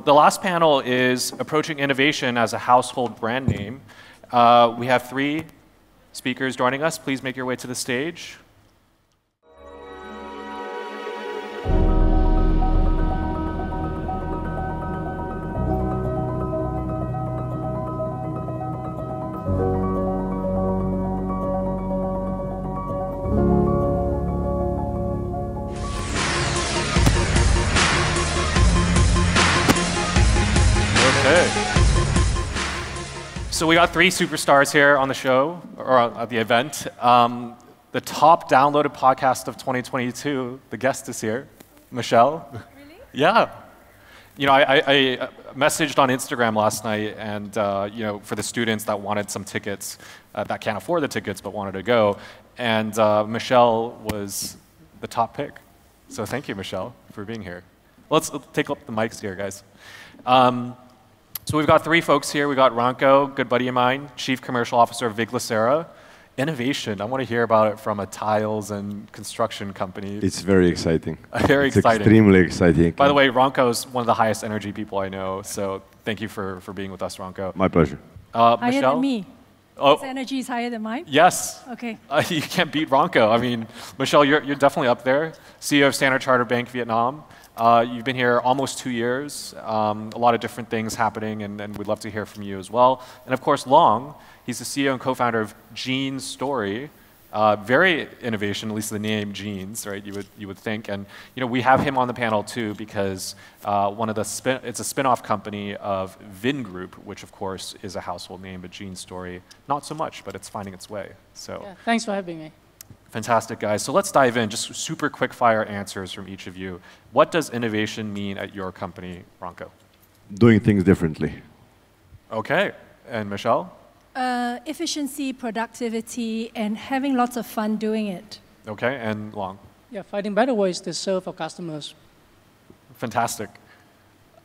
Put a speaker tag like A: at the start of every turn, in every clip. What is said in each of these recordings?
A: The last panel is approaching innovation as a household brand name. We have three speakers joining us. Please make your way to the stage. So we got three superstars here on the show, or at the event. The top downloaded podcast of 2022, the guest is here, Michele.
B: Really?
A: Yeah. You know, I messaged on Instagram last night, and you know, for the students that wanted some tickets, that can't afford the tickets but wanted to go, and Michele was the top pick. So thank you, Michele, for being here. Let's take up the mics here, guys. So we've got three folks here. We got Ranko, good buddy of mine, Chief Commercial Officer of Viglacera. Innovation, I want to hear about it from a tiles and construction company.
C: It's very exciting.
A: Very exciting.
C: Extremely exciting.
A: By the way, Ranko is one of the highest energy people I know, so thank you for being with us, Ranko.
C: My pleasure.
B: Higher
A: Michele?
B: than me.
A: Oh,
B: His energy is higher than mine?
A: yes.
B: Okay.
A: You can't beat Ranko. I mean, Michele, you're definitely up there. CEO of Standard Chartered Bank Vietnam. You've been here almost 2 years. A lot of different things happening, and we'd love to hear from you as well. And of course, Long, he's the CEO and co-founder of Genestory. Very innovation, at least the name Genes, right? You would think, and you know we have him on the panel too because it's a spin-off company of Vingroup, which of course is a household name, but Genestory not so much, but it's finding its way. So
D: yeah, thanks for having me.
A: Fantastic, guys. So let's dive in. Just super quick fire answers from each of you. What does innovation mean at your company, Ranko?
C: Doing things differently.
A: Okay, and Michele?
B: Efficiency, productivity, and having lots of fun doing it.
A: Okay, and Long?
D: Yeah, finding better ways to serve our customers.
A: Fantastic.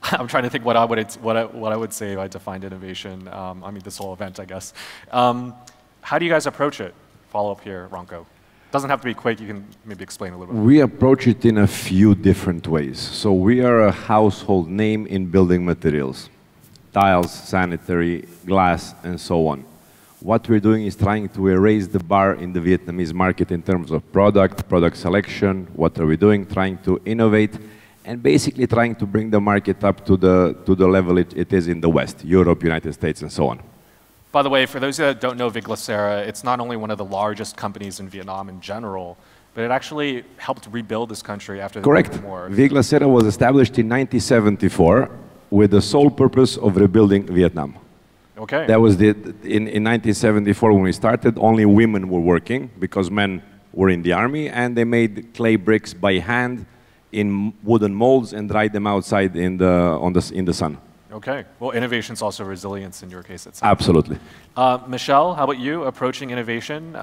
A: I'm trying to think what I would say if I defined innovation. I mean, this whole event, I guess. How do you guys approach it? Follow up here, Ranko. Doesn't have to be quick. You can maybe explain a little bit.
C: We approach it in a few different ways. So we are a household name in building materials. Tiles, sanitary, glass, and so on. What we're doing is trying to raise the bar in the Vietnamese market in terms of product selection. What are we doing? Trying to innovate, and basically trying to bring the market up to the level it is in the West, Europe, United States, and so on.
A: By the way, for those that don't know Viglacera, it's not only one of the largest companies in Vietnam in general, but it actually helped rebuild this country after the
C: Correct.
A: war.
C: Viglacera was established in 1974 with the sole purpose of rebuilding Vietnam.
A: Okay.
C: That was in 1974 when we started, only women were working because men were in the army, and they made clay bricks by hand in wooden molds and dried them outside in the sun.
A: Okay. Well, innovation is also resilience in your case.
C: Absolutely.
A: Michele, how about you approaching innovation?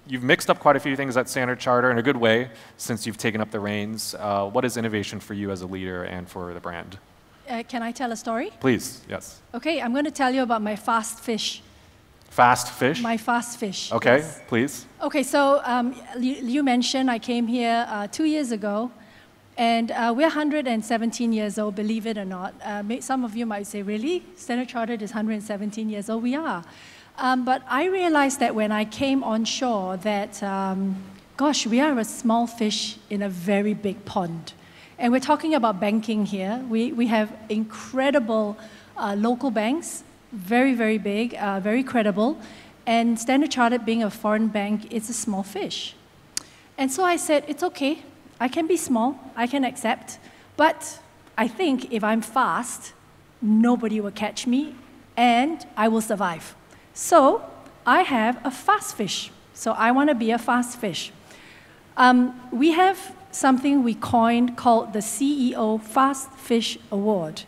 A: You've mixed up quite a few things at Standard Chartered in a good way since you've taken up the reins. What is innovation for you as a leader and for the brand?
B: Can I tell a story?
A: Please, yes.
B: Okay, I'm going to tell you about my fast fish.
A: Fast fish?
B: My fast fish.
A: Okay,
B: yes.
A: Please.
B: Okay, so you mentioned I came here 2 years ago. And we're 117 years old, believe it or not. Some of you might say, really? Standard Chartered is 117 years old? We are. But I realized that when I came on shore that, gosh, we are a small fish in a very big pond. And we're talking about banking here. We have incredible local banks, very, very big, very credible. And Standard Chartered being a foreign bank, it's a small fish. And so I said, it's okay. I can be small, I can accept, but I think if I'm fast, nobody will catch me, and I will survive. So I have a fast fish. So I want to be a fast fish. We have something we coined called the CEO Fast Fish Award.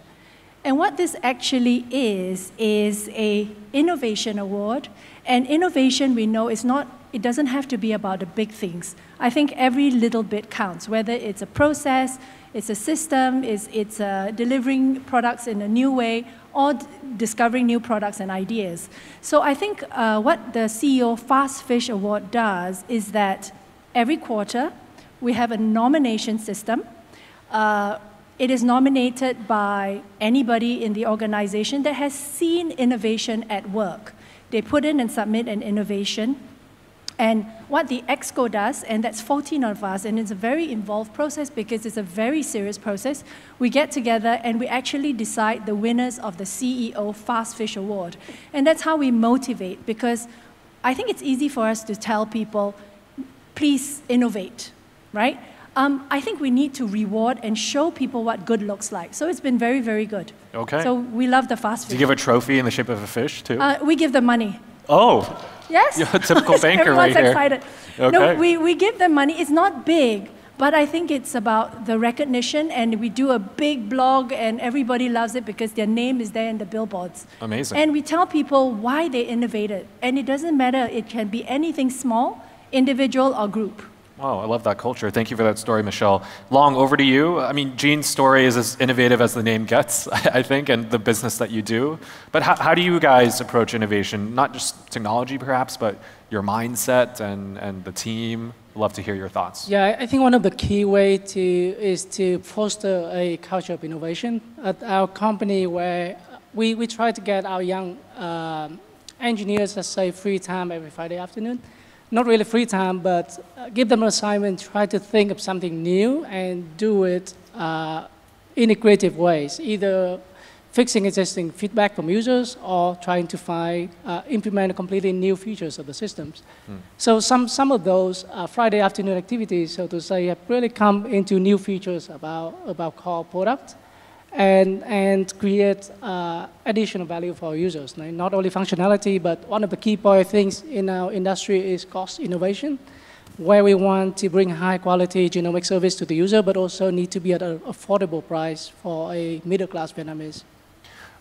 B: And what this actually is a innovation award. And innovation, we know, it doesn't have to be about the big things. I think every little bit counts, whether it's a process, it's a system, it's delivering products in a new way, or discovering new products and ideas. So I think what the CEO Fast Fish Award does is that every quarter we have a nomination system. it is nominated by anybody in the organization that has seen innovation at work. They put in and submit an innovation. And what the EXCO does, and that's 14 of us, and it's a very involved process because it's a very serious process, we get together and we actually decide the winners of the CEO Fast Fish Award. And that's how we motivate, because I think it's easy for us to tell people, please innovate, right? I think we need to reward and show people what good looks like. So it's been very, very good.
A: Okay.
B: So we love the Fast Fish.
A: Do you give a trophy in the shape of a fish, too?
B: We give them money.
A: Oh.
B: Yes?
A: You're a typical banker right here.
B: Everyone's excited.
A: Okay.
B: No, we give them money. It's not big, but I think it's about the recognition, and we do a big blog, and everybody loves it because their name is there in the billboards.
A: Amazing.
B: And we tell people why they innovated. And it doesn't matter. It can be anything small, individual, or group.
A: Oh, I love that culture. Thank you for that story, Michele. Long, over to you. I mean, Gene's story is as innovative as the name gets, I think, and the business that you do. But how do you guys approach innovation? Not just technology, perhaps, but your mindset and the team. Love to hear your thoughts.
D: Yeah, I think one of the key ways is to foster a culture of innovation at our company, where we try to get our young engineers, let's say, free time every Friday afternoon. Not really free time, but give them an assignment, try to think of something new and do it in a creative ways, either fixing existing feedback from users or trying to implement completely new features of the systems. So some of those Friday afternoon activities, so to say, have really come into new features about core product and create additional value for our users. Not only functionality, but one of the key things in our industry is cost innovation, where we want to bring high quality genomic service to the user, but also need to be at an affordable price for a middle class Vietnamese.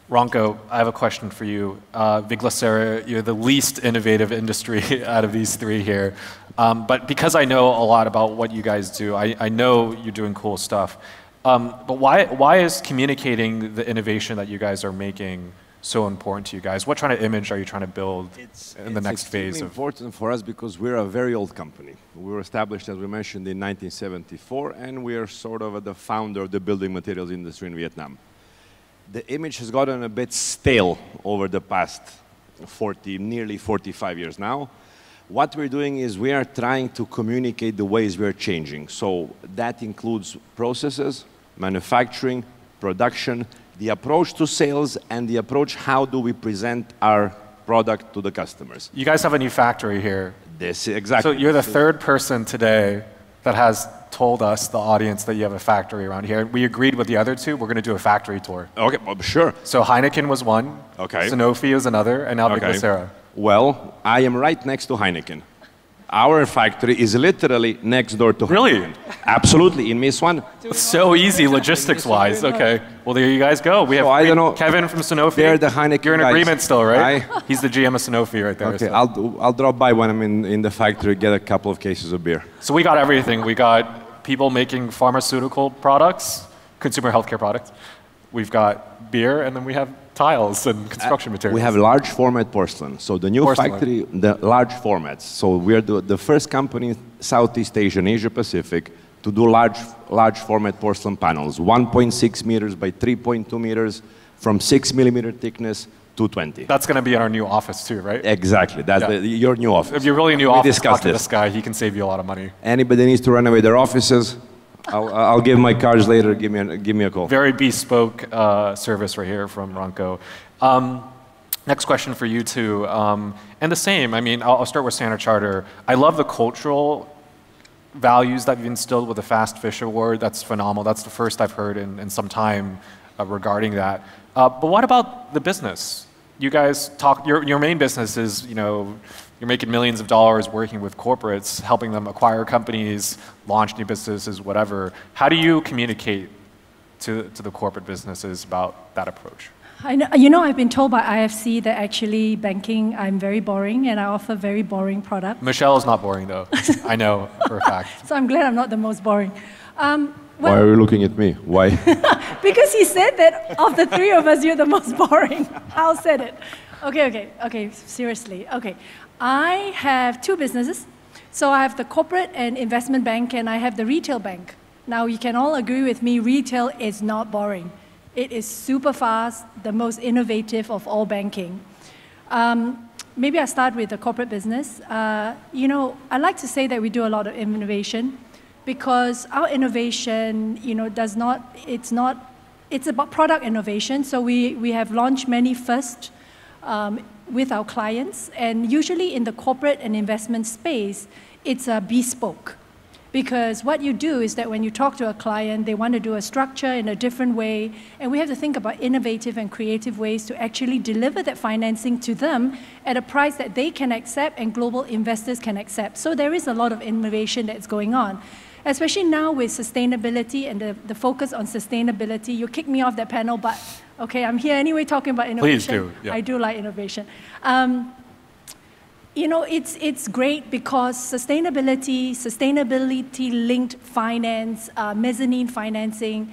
A: Ranko, I have a question for you. Viglacera, you're the least innovative industry out of these three here. But because I know a lot about what you guys do, I know you're doing cool stuff. But why is communicating the innovation that you guys are making so important to you guys? What kind of image are you trying to build in the next phase?
C: It's important for us because we're a very old company. We were established, as we mentioned, in 1974, and we are sort of the founder of the building materials industry in Vietnam. The image has gotten a bit stale over the past nearly 45 years now. What we're doing is we are trying to communicate the ways we're changing. So that includes processes, manufacturing, production, the approach to sales, and the approach how do we present our product to the customers.
A: You guys have a new factory here.
C: Exactly.
A: So you're the third person today that has told us, the audience, that you have a factory around here. We agreed with the other two. We're going to do a factory tour.
C: Okay, well, sure.
A: So Heineken was one.
C: Okay.
A: Sanofi is another, and now Viglacera.
C: Well, I am right next to Heineken. Our factory is literally next door to Heineken.
A: Really?
C: Absolutely, in Miss One.
A: So easy logistics-wise. Okay. Well, there you guys go. We have
C: I don't know.
A: Kevin from Sanofi.
C: They're the Heineken
A: You're in
C: guys.
A: agreement still, right? He's the GM of Sanofi right there.
C: Okay,
A: so.
C: I'll drop by when I'm in the factory, get a couple of cases of beer.
A: So we got everything. We got people making pharmaceutical products, consumer healthcare products. We've got beer, and then we have tiles and construction materials.
C: We have large format porcelain. So the new factory, the large formats. So we are the first company in Southeast Asia and Asia Pacific to do large format porcelain panels, 1.6 meters by 3.2 meters, from 6 millimeter thickness to 20.
A: That's going to be in our new office too, right?
C: Exactly. That's your new office.
A: If you're really new office, talk to this guy. He can save you a lot of money.
C: Anybody needs to renovate their offices, I'll give my cards later. Give me a call.
A: Very bespoke service right here from Ranko. Next question for you two, and the same. I mean, I'll start with Standard Chartered. I love the cultural values that you've instilled with the Fast Fish Award. That's phenomenal. That's the first I've heard in some time regarding that. But what about the business? You guys talk. Your main business is, you're making millions of dollars working with corporates, helping them acquire companies, launch new businesses, whatever. How do you communicate to the corporate businesses about that approach?
B: I've been told by IFC that actually banking, I'm very boring, and I offer very boring products.
A: Michele is not boring, though. I know for a fact.
B: So I'm glad I'm not the most boring.
C: Why are you looking at me? Why?
B: Because he said that of the three of us, you're the most boring. Hao said it. Okay, seriously. Okay. I have two businesses. So I have the corporate and investment bank, and I have the retail bank. Now, you can all agree with me, retail is not boring. It is super fast, the most innovative of all banking. Maybe I'll start with the corporate business. You know, I like to say that we do a lot of innovation because our innovation, you know, it's about product innovation. So we have launched many first with our clients. And usually in the corporate and investment space, it's a bespoke. Because what you do is that when you talk to a client, they want to do a structure in a different way, and we have to think about innovative and creative ways to actually deliver that financing to them at a price that they can accept and global investors can accept. So there is a lot of innovation that's going on, especially now with sustainability and the focus on sustainability. You kicked me off that panel, but okay, I'm here anyway talking about innovation.
A: Please do. Yeah.
B: I do like innovation. You know, it's great because sustainability-linked finance, mezzanine financing,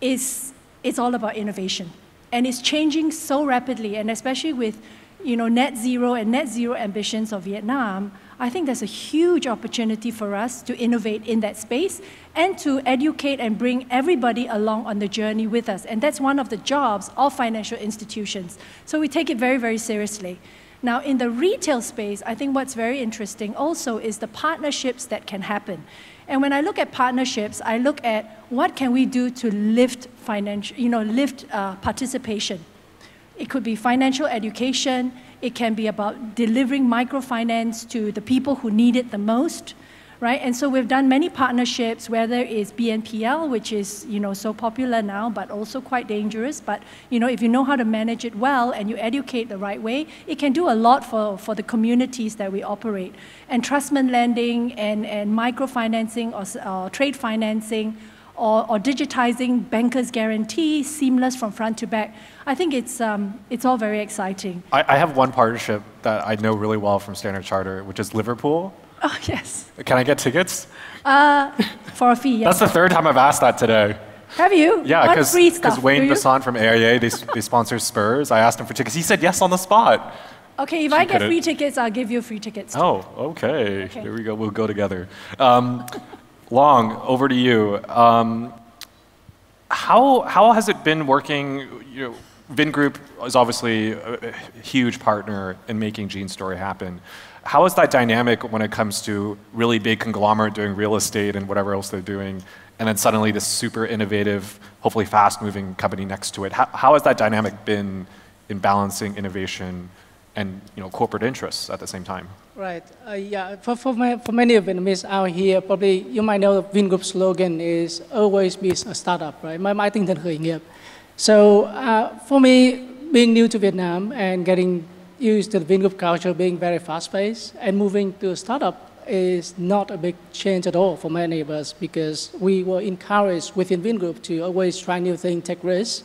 B: it's all about innovation. And it's changing so rapidly, and especially with, you know, net zero ambitions of Vietnam, I think there's a huge opportunity for us to innovate in that space and to educate and bring everybody along on the journey with us. And that's one of the jobs of financial institutions. So we take it very, very seriously. Now, in the retail space, I think what's very interesting also is the partnerships that can happen. And when I look at partnerships, I look at what can we do to lift participation. It could be financial education. It can be about delivering microfinance to the people who need it the most, right? And so we've done many partnerships, whether it's BNPL, which is, you know, so popular now, but also quite dangerous. But, you know, if you know how to manage it well and you educate the right way, it can do a lot for the communities that we operate. And trustment lending and microfinancing or trade financing or digitizing bankers' guarantee, seamless from front to back. I think it's all very exciting.
A: I have one partnership that I know really well from Standard Chartered, which is Liverpool.
B: Oh, yes.
A: Can I get tickets?
B: For a fee, yes.
A: That's the third time I've asked that today.
B: Have you?
A: Yeah, because Wayne
B: do you?
A: Bassan from AIA, they sponsor Spurs. I asked him for tickets. He said yes on the spot.
B: Okay, if I get free tickets, I'll give you free tickets too.
A: Oh, okay. There we go. We'll go together. Long, over to you. How has it been working? You know, Vingroup is obviously a huge partner in making Genestory happen. How is that dynamic when it comes to really big conglomerate doing real estate and whatever else they're doing, and then suddenly this super innovative, hopefully fast-moving company next to it? How has that dynamic been in balancing innovation and, you know, corporate interests at the same time?
D: Right. Yeah. For many of Vietnamese out here, probably you might know the Vingroup's slogan is always be a startup, right? Mãi tinh thần khởi nghiệp. So for me, being new to Vietnam and getting used to the Vingroup culture being very fast-paced and moving to a startup is not a big change at all for many of us because we were encouraged within Vingroup to always try new things, take risks,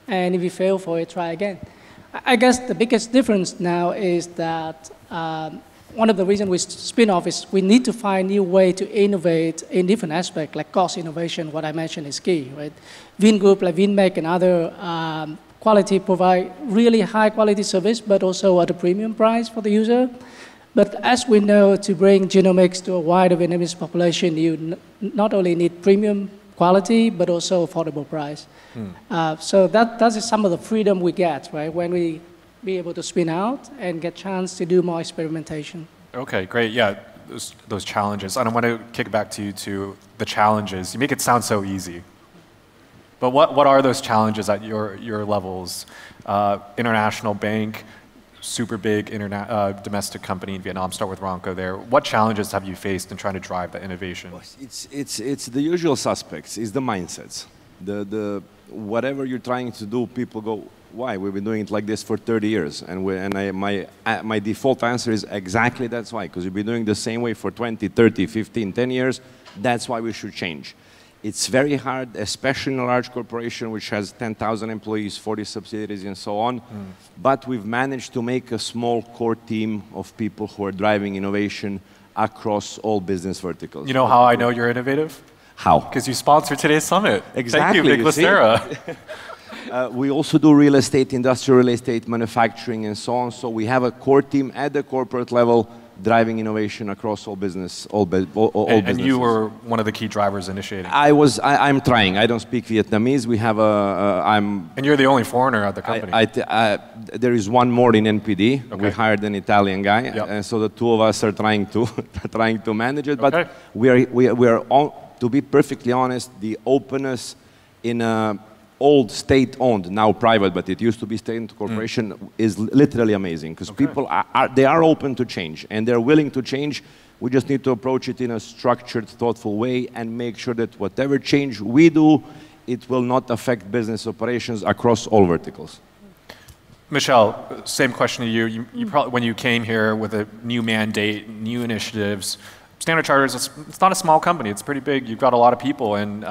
D: and if you fail for it, try again. I guess the biggest difference now is that one of the reasons we spin off is we need to find new way to innovate in different aspects, like cost innovation, what I mentioned is key, right? Vingroup, like Vinmec and other quality provide really high quality service, but also at a premium price for the user. But as we know, to bring genomics to a wider Vietnamese population, you not only need premium quality, but also affordable price. So that is some of the freedom we get, right, when we be able to spin out and get chance to do more experimentation. Okay, great. Yeah, those challenges. And I want to kick back to you to the challenges. You make it sound so easy. But what are those challenges at your levels? International bank, super big domestic company in Vietnam. Start with Ranko there. What challenges have you faced in trying to drive the innovation?
C: It's the usual suspects. It's the mindsets. Whatever you're trying to do, people go, why? We've been doing it like this for 30 years. My default answer is exactly that's why. Because we've been doing the same way for 20, 30, 15, 10 years. That's why we should change. It's very hard, especially in a large corporation which has 10,000 employees, 40 subsidiaries and so on. But we've managed to make a small core team of people who are driving innovation across all business verticals.
A: You know how I know you're innovative?
C: How?
A: Because you sponsored today's summit.
C: Exactly.
A: Thank you, Viglacera.
C: We also do real estate, industrial real estate, manufacturing and so on. So we have a core team at the corporate level driving innovation across all business, all
A: And
C: businesses.
A: you were one of the key drivers initiating.
C: I'm trying. I don't speak Vietnamese. We have
A: And you're the only foreigner at the company.
C: there is one more in NPD.
A: Okay.
C: We hired an Italian guy,
A: Yep.
C: and so the two of us are trying to manage it. But
A: Okay.
C: we are to be perfectly honest, the openness in old state-owned, now private, but it used to be state-owned corporation, is literally amazing because people are open to change and they're willing to change. We just need to approach it in a structured, thoughtful way and make sure that whatever change we do, it will not affect business operations across all verticals.
A: Michele, same question to you. You probably, when you came here with a new mandate, new initiatives, Standard Chartered, it's not a small company. It's pretty big. You've got a lot of people and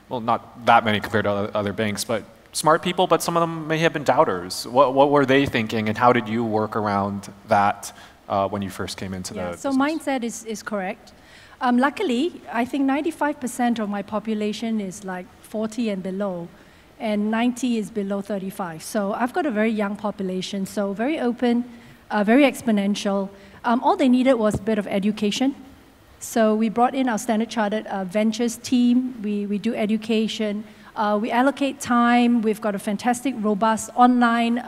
A: well, not that many compared to other banks, but smart people, but some of them may have been doubters. What were they thinking, and how did you work around that when you first came into the business?
B: So mindset is correct. Luckily, I think 95% of my population is like 40 and below, and 90 is below 35. So I've got a very young population, so very open, very exponential. All they needed was a bit of education. So we brought in our Standard Chartered Ventures team. We do education. We allocate time. We've got a fantastic, robust online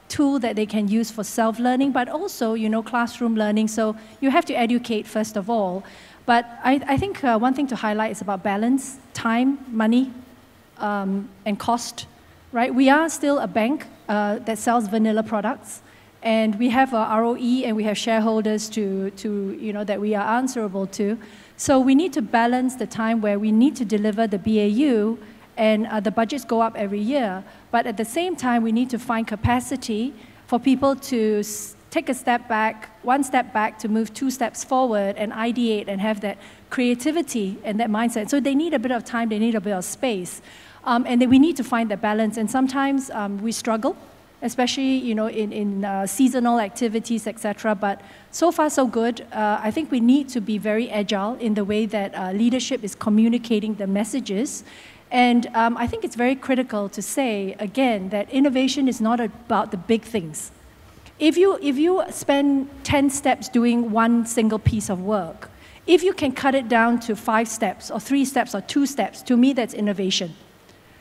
B: tool that they can use for self-learning, but also, classroom learning. So you have to educate first of all. But I think one thing to highlight is about balance, time, money, and cost. Right? We are still a bank that sells vanilla products. And we have a ROE and we have shareholders that we are answerable to. So we need to balance the time where we need to deliver the BAU and the budgets go up every year. But at the same time, we need to find capacity for people to take a step back, one step back to move 2 steps forward and ideate and have that creativity and that mindset. So they need a bit of time, they need a bit of space. And then we need to find that balance. And sometimes we struggle, especially in seasonal activities, etc. But so far, so good. I think we need to be very agile in the way that leadership is communicating the messages. And I think it's very critical to say, again, that innovation is not about the big things. If you spend 10 steps doing one single piece of work, if you can cut it down to 5 steps or 3 steps or 2 steps, to me, that's innovation.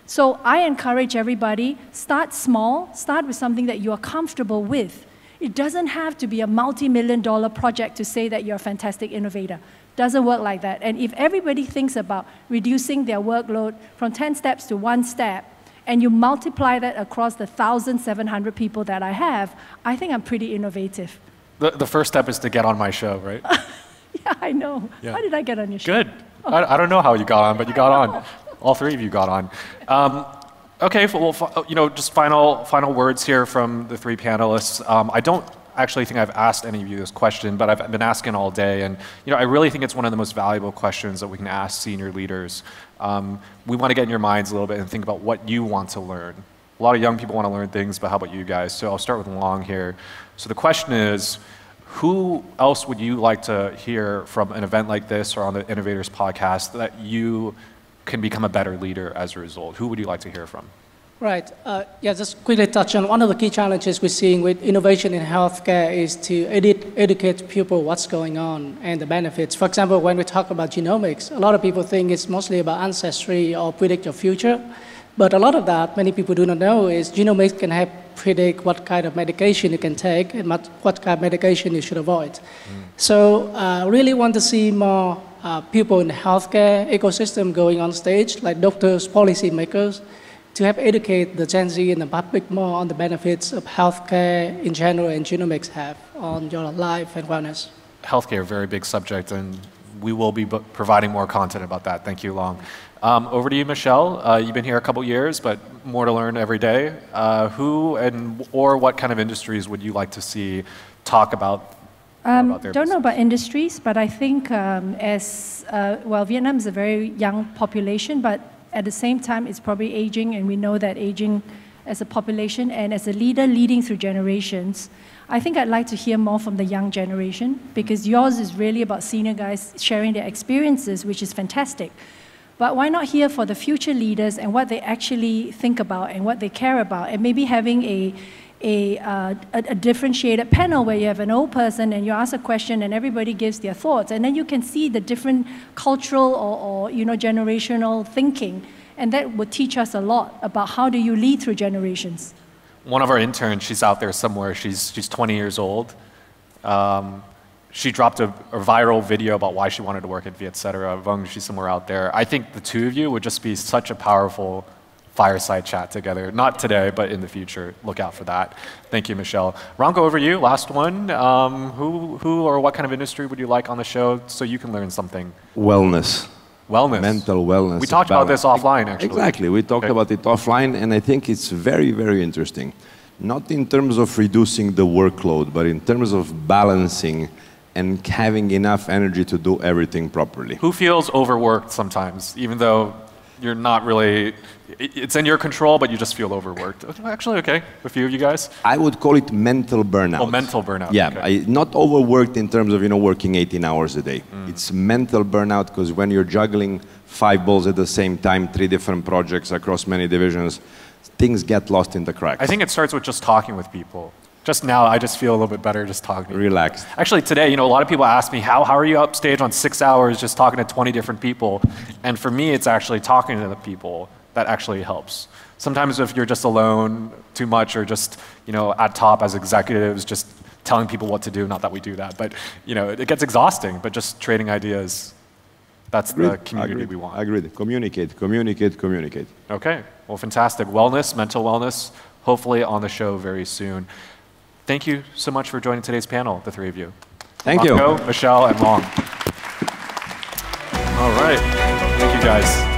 B: So I encourage everybody, start small, start with something that you are comfortable with. It doesn't have to be a multi-million-dollar project to say that you're a fantastic innovator. Doesn't work like that. And if everybody thinks about reducing their workload from 10 steps to 1 step, and you multiply that across the 1,700 people that I have, I think I'm pretty innovative.
A: The first step is to get on my show, right?
B: Yeah, I know.
A: Yeah.
B: How did I get on your show?
A: Good. I don't know how you got on, but you got on. All 3 of you got on. Okay, well, just final words here from the 3 panelists. I don't actually think I've asked any of you this question, but I've been asking all day, and I really think it's one of the most valuable questions that we can ask senior leaders. We want to get in your minds a little bit and think about what you want to learn. A lot of young people want to learn things, but how about you guys? So I'll start with Long here. So the question is, who else would you like to hear from an event like this or on the Innovators podcast that you can become a better leader as a result? Who would you like to hear from?
D: Right. Just quickly touch on one of the key challenges we're seeing with innovation in healthcare is to educate people what's going on and the benefits. For example, when we talk about genomics, a lot of people think it's mostly about ancestry or predict your future. But a lot of that, many people do not know, is genomics can help predict what kind of medication you can take and what kind of medication you should avoid. So really want to see more people in the healthcare ecosystem going on stage, like doctors, policymakers, to help educate the Gen Z and the public more on the benefits of healthcare in general and genomics have on your life and wellness.
A: Healthcare, very big subject, and we will be providing more content about that. Thank you, Long. Over to you, Michele. You've been here a couple years, but more to learn every day. Who or what kind of industries would you like to see talk about?
B: Don't know about industries, but I think Vietnam is a very young population, but at the same time, it's probably aging, and we know that aging as a population and as a leader leading through generations. I think I'd like to hear more from the young generation, because yours is really about senior guys sharing their experiences, which is fantastic. But why not hear for the future leaders and what they actually think about and what they care about, and maybe having a differentiated panel where you have an old person and you ask a question and everybody gives their thoughts. And then you can see the different cultural or generational thinking. And that would teach us a lot about how do you lead through generations.
A: One of our interns, she's out there somewhere. She's 20 years old. She dropped a viral video about why she wanted to work at Vietcetera. Vung, she's somewhere out there. I think the two of you would just be such a powerful fireside chat together. Not today, but in the future. Look out for that. Thank you, Michele. Ranko, over you. Last one. Who or what kind of industry would you like on the show so you can learn something?
C: Wellness.
A: Wellness.
C: Mental wellness.
A: We talked about this offline, actually.
C: Exactly. We talked about it offline, and I think it's very, very interesting. Not in terms of reducing the workload, but in terms of balancing and having enough energy to do everything properly.
A: Who feels overworked sometimes, even though you're not really, it's in your control, but you just feel overworked? Actually, okay, a few of you guys.
C: I would call it mental burnout.
A: Oh, mental burnout.
C: Yeah,
A: okay.
C: Not overworked in terms of working 18 hours a day. It's mental burnout because when you're juggling 5 balls at the same time, 3 different projects across many divisions, things get lost in the cracks.
A: I think it starts with just talking with people. Just now, I just feel a little bit better just talking.
C: Relaxed.
A: Actually, today, a lot of people ask me, how are you upstage on 6 hours just talking to 20 different people? And for me, it's actually talking to the people that actually helps. Sometimes if you're just alone too much or just, at top as executives, just telling people what to do, not that we do that, but, it gets exhausting, but just trading ideas, that's the community we want.
C: Agreed. Communicate, communicate, communicate.
A: Okay, well, fantastic. Wellness, mental wellness, hopefully on the show very soon. Thank you so much for joining today's panel, the 3 of you.
C: Thank
A: Ranko,
C: you.
A: Michele, and Long. All right. Thank you, guys.